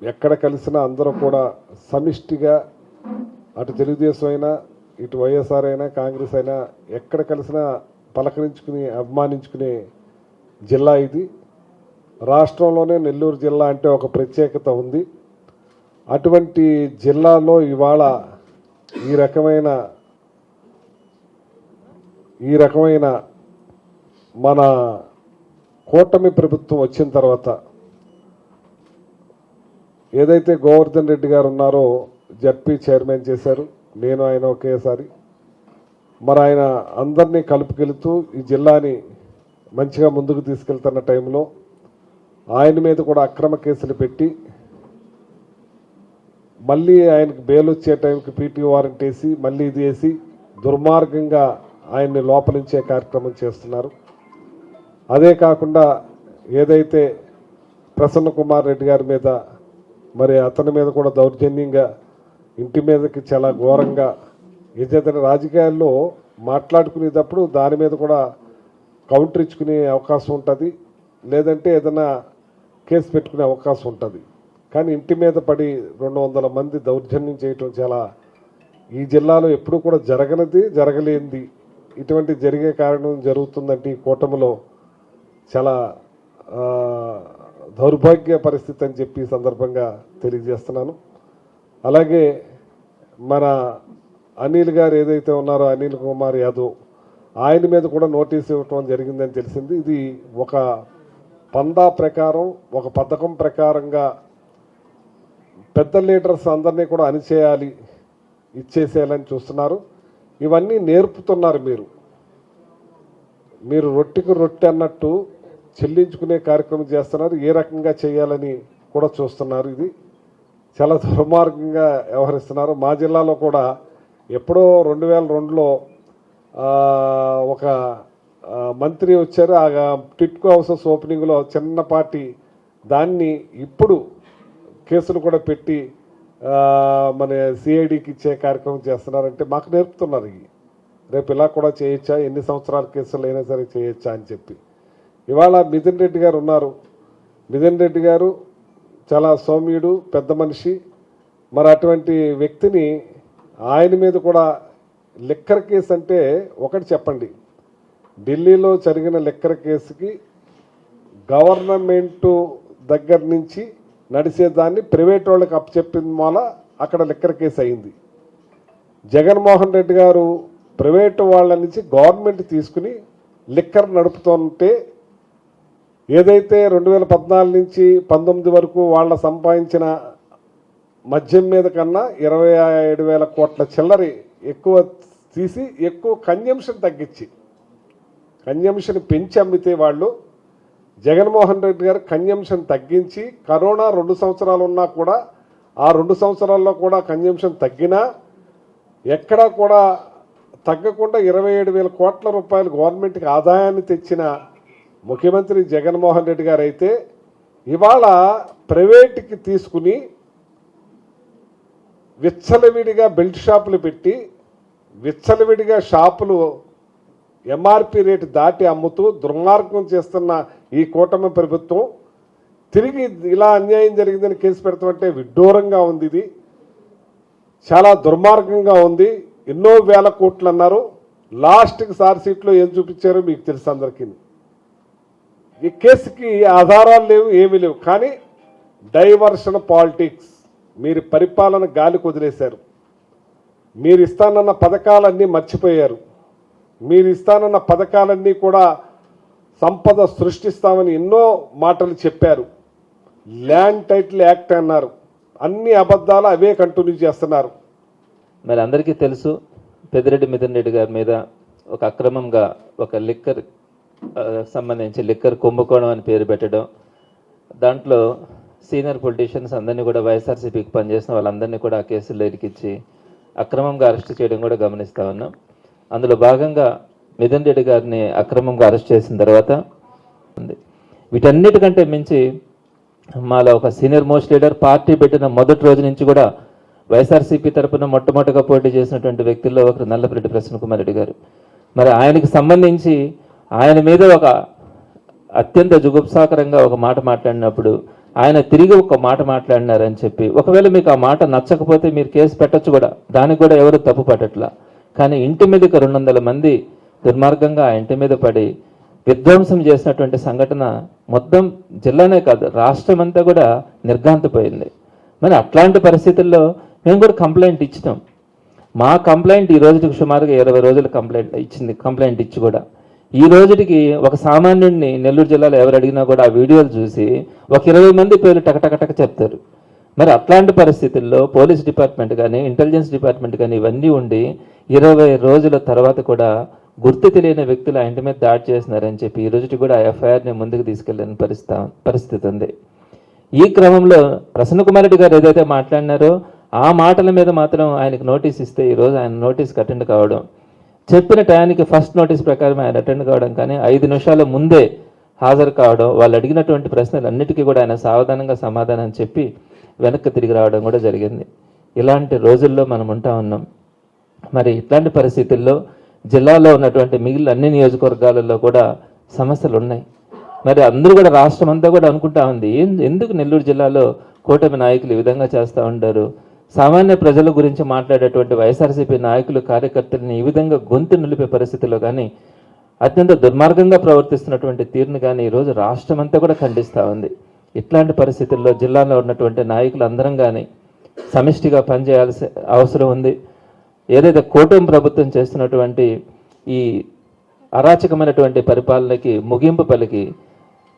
ఎక్కడ కలిసినా అందరూ కూడా సమిష్టిగా అటు తెలుగుదేశం అయినా ఇటు వైఎస్ఆర్ అయినా కాంగ్రెస్ అయినా ఎక్కడ కలిసినా పలకరించుకుని అభిమానించుకునే జిల్లా ఇది. రాష్ట్రంలోనే నెల్లూరు జిల్లా అంటే ఒక ప్రత్యేకత ఉంది. అటువంటి జిల్లాలో ఇవాళ ఈ రకమైన మన కూటమి ప్రభుత్వం వచ్చిన తర్వాత ఏదైతే గోవర్ధన్ రెడ్డి గారు ఉన్నారో జడ్పీ చైర్మన్ చేశారు, నేను ఆయన ఒకేసారి. మరి ఆయన అందరినీ కలుపుకెళ్తూ ఈ జిల్లాని మంచిగా ముందుకు తీసుకెళ్తున్న టైంలో ఆయన మీద కూడా అక్రమ కేసులు పెట్టి మళ్ళీ ఆయనకు బెయిల్ వచ్చే టైంకి పీటీ వారెంట్ వేసి మళ్ళీ ఇది వేసి దుర్మార్గంగా ఆయన్ని లోపలించే కార్యక్రమం చేస్తున్నారు. అదే కాకుండా ఏదైతే ప్రసన్న కుమార్ రెడ్డి గారి మీద మరి అతని మీద కూడా దౌర్జన్యంగా ఇంటి మీదకి చాలా ఘోరంగా ఏదైతే రాజకీయాల్లో మాట్లాడుకునేటప్పుడు దాని మీద కూడా కౌంటర్ ఇచ్చుకునే అవకాశం ఉంటుంది, లేదంటే ఏదైనా కేసు పెట్టుకునే అవకాశం ఉంటుంది. కానీ ఇంటి మీద పడి 200 మంది దౌర్జన్యం చేయటం చాలా ఈ జిల్లాలో ఎప్పుడూ కూడా జరగలేనిది. ఇటువంటి జరిగే కారణం జరుగుతుందంటే ఈ కూటమిలో చాలా దౌర్భాగ్య పరిస్థితి అని చెప్పి ఈ సందర్భంగా తెలియజేస్తున్నాను. అలాగే మన అనిల్ గారు ఏదైతే ఉన్నారో అనిల్ కుమార్ యాదవ్ ఆయన మీద కూడా నోటీసు ఇవ్వటం జరిగిందని తెలిసింది. ఇది ఒక పందా ప్రకారం ఒక పథకం ప్రకారంగా పెద్ద లీడర్స్ అందరినీ కూడా అణిచేయాలి, ఇచ్చేసేయాలని చూస్తున్నారు. ఇవన్నీ నేర్పుతున్నారు. మీరు రొట్టెకు రొట్టె అన్నట్టు చెల్లించుకునే కార్యక్రమం చేస్తున్నారు. ఏ రకంగా చేయాలని కూడా చూస్తున్నారు. ఇది చాలా దుర్మార్గంగా వ్యవహరిస్తున్నారు. మా జిల్లాలో కూడా ఎప్పుడో 2002లో ఒక మంత్రి వచ్చారు. ఆ టిట్కో హౌసెస్ ఓపెనింగ్లో చిన్నపాటి దాన్ని ఇప్పుడు కేసులు కూడా పెట్టి మన సిఐడికి ఇచ్చే కార్యక్రమం చేస్తున్నారంటే మాకు నేర్పుతున్నారు. రేపు ఇలా కూడా చేయొచ్చా, ఎన్ని సంవత్సరాల కేసులు అయినా సరే చేయొచ్చా అని చెప్పి. ఇవాళ మిథున్ రెడ్డి గారు ఉన్నారు. మిథున్ రెడ్డి గారు చాలా సౌమ్యుడు, పెద్ద మనిషి. మరి అటువంటి వ్యక్తిని ఆయన మీద కూడా లిక్కర్ కేసు అంటే ఒకటి చెప్పండి, ఢిల్లీలో జరిగిన లిక్కర్ కేసుకి గవర్నమెంటు దగ్గర నుంచి నడిచేదాన్ని ప్రైవేట్ వాళ్ళకి అప్పచెప్పిన మూల అక్కడ లిక్కర్ కేసు అయింది. జగన్మోహన్ రెడ్డి గారు ప్రైవేటు వాళ్ళ నుంచి గవర్నమెంట్ తీసుకుని లిక్కర్ నడుపుతుంటే ఏదైతే 2014 నుంచి 19 వరకు వాళ్ళ సంపాదించిన మద్యం మీద కన్నా 27,000 కోట్ల చిల్లరి ఎక్కువ తీసి ఎక్కువ కన్జంప్షన్ తగ్గించి కన్జంప్షన్ పెంచి అమ్మితే వాళ్ళు జగన్మోహన్ రెడ్డి గారు కన్జంప్షన్ తగ్గించి కరోనా 2 సంవత్సరాలు ఉన్నా కూడా ఆ 2 సంవత్సరాల్లో కూడా కన్జంప్షన్ తగ్గినా ఎక్కడా కూడా తగ్గకుండా 27,000 కోట్ల రూపాయలు గవర్నమెంట్కి ఆదాయాన్ని తెచ్చిన ముఖ్యమంత్రి జగన్మోహన్ రెడ్డి గారు అయితే ఇవాళ ప్రైవేట్కి తీసుకుని విచ్చలవిడిగా బెల్ట్ షాపులు పెట్టి విచ్చలవిడిగా షాపులు ఎంఆర్పి రేటు దాటి అమ్ముతూ దుర్మార్గం చేస్తున్న ఈ కూటమి ప్రభుత్వం తిరిగి ఇలా అన్యాయం జరిగిందని కేసు పెడతామంటే విడ్డూరంగా ఉంది. ఇది చాలా దుర్మార్గంగా ఉంది. ఎన్నో వేల కోట్లు అన్నారు, లాస్ట్కి సార్సీట్లో ఏం చూపించారో మీకు తెలుసు అందరికీ. ఈ కేసుకి ఆధారాలు లేవు, ఏమీ లేవు. కానీ డైవర్షన్ పాలిటిక్స్, మీరు పరిపాలన గాలికి వదిలేశారు. మీరు ఇస్తానన్న పథకాలన్నీ మర్చిపోయారు. మీరు ఇస్తానన్న పథకాలన్నీ కూడా సంపద సృష్టిస్తామని ఎన్నో మాటలు చెప్పారు. ల్యాండ్ టైటిల్ యాక్ట్ అన్నారు, అన్ని అబద్ధాలు అవే కంటిన్యూ చేస్తున్నారు. మరి అందరికీ తెలుసు, పెద్దిరెడ్డి మిథున్ రెడ్డి గారి మీద ఒక అక్రమంగా ఒక లిక్కర్ సంబంధించి లిక్కర్ కుంభకోణం అని పేరు పెట్టడం, దాంట్లో సీనియర్ పొలిటీషియన్స్ అందరినీ కూడా వైఎస్ఆర్సీపీకి పనిచేసిన వాళ్ళందరినీ కూడా ఆ కేసుల్లో ఇరికిచ్చి అక్రమంగా అరెస్ట్ చేయడం కూడా గమనిస్తూ ఉన్నాం. అందులో భాగంగా మిథున్ రెడ్డి గారిని అక్రమంగా అరెస్ట్ చేసిన తర్వాత వీటన్నిటికంటే మించి మాలో ఒక సీనియర్ మోస్ట్ లీడర్ పార్టీ పెట్టిన మొదటి రోజు నుంచి కూడా వైఎస్ఆర్సీపీ తరఫున మొట్టమొదటిగా పోటీ చేసినటువంటి వ్యక్తుల్లో ఒకరు నల్లపరెడ్డి ప్రసన్న కుమార్ రెడ్డి గారు. మరి ఆయనకి సంబంధించి ఆయన మీద ఒక అత్యంత జుగుప్సాకరంగా ఒక మాట మాట్లాడినప్పుడు ఆయన తిరిగి ఒక మాట మాట్లాడినారని చెప్పి, ఒకవేళ మీకు ఆ మాట నచ్చకపోతే మీరు కేసు పెట్టచ్చు కూడా, దానికి కూడా ఎవరు తప్పు పట్టట్లా. కానీ ఇంటి మీదకి 200 మంది దుర్మార్గంగా ఆ ఇంటి మీద పడి విధ్వంసం చేసినటువంటి సంఘటన మొత్తం జిల్లానే కాదు రాష్ట్రం అంతా కూడా నిర్ఘాంతపోయింది. మరి అట్లాంటి పరిస్థితుల్లో మేము కూడా కంప్లైంట్ ఇచ్చినాం. మా కంప్లైంట్ ఈ రోజుకి సుమారుగా 20 రోజులు కంప్లైంట్ ఇచ్చి కూడా ఈ రోజుకి ఒక సామాన్యుడిని నెల్లూరు జిల్లాలో ఎవరు అడిగినా కూడా ఆ వీడియోలు చూసి ఒక 20 మంది పేర్లు టకటకటక చెప్తారు. మరి అట్లాంటి పరిస్థితుల్లో పోలీస్ డిపార్ట్మెంట్ కానీ ఇంటెలిజెన్స్ డిపార్ట్మెంట్ కానీ ఇవన్నీ ఉండి 20 రోజుల తర్వాత కూడా గుర్తు తెలియని వ్యక్తులు ఆ ఇంటి మీద దాడి చేస్తున్నారని చెప్పి ఈ రోజుకి కూడా ఎఫ్ఐఆర్ని ముందుకు తీసుకెళ్ళని పరిస్థితి ఉంది. ఈ క్రమంలో ప్రసన్న కుమార్ రెడ్డి గారు ఏదైతే మాట్లాడినారో ఆ మాటల మీద మాత్రం ఆయనకు నోటీస్ ఇస్తే ఈరోజు ఆయన నోటీస్కి అటెండ్ కావడం, చెప్పిన టయానికి ఫస్ట్ నోటీస్ ప్రకారం ఆయన అటెండ్ కావడం, కానీ 5 నిమిషాల ముందే హాజరు కావడం, వాళ్ళు అడిగినటువంటి ప్రశ్నలన్నిటికీ కూడా ఆయన సావధానంగా సమాధానం చెప్పి వెనక్కి తిరిగి రావడం కూడా జరిగింది. ఇలాంటి రోజుల్లో మనం ఉంటా ఉన్నాం. మరి ఇట్లాంటి పరిస్థితుల్లో జిల్లాలో ఉన్నటువంటి మిగిలిన అన్ని నియోజకవర్గాలలో కూడా సమస్యలు ఉన్నాయి. మరి అందరూ కూడా రాష్ట్రం అంతా కూడా అనుకుంటా ఉంది, ఎందుకు నెల్లూరు జిల్లాలో కూటమి నాయకులు ఈ విధంగా చేస్తూ ఉంటారు, సామాన్య ప్రజల గురించి మాట్లాడేటువంటి వైఎస్ఆర్సీపీ నాయకులు కార్యకర్తలని ఈ విధంగా గొంతు నిలిపే పరిస్థితుల్లో కానీ అత్యంత దుర్మార్గంగా ప్రవర్తిస్తున్నటువంటి తీరును కానీ ఈరోజు రాష్ట్రం అంతా కూడా ఖండిస్తూ ఉంది. ఇట్లాంటి పరిస్థితుల్లో జిల్లాలో ఉన్నటువంటి నాయకులు అందరం కానీ సమిష్టిగా పనిచేయాల్సిన అవసరం ఉంది. ఏదైతే కూటమి ప్రభుత్వం చేస్తున్నటువంటి ఈ అరాచకమైనటువంటి పరిపాలనకి ముగింపు పలికి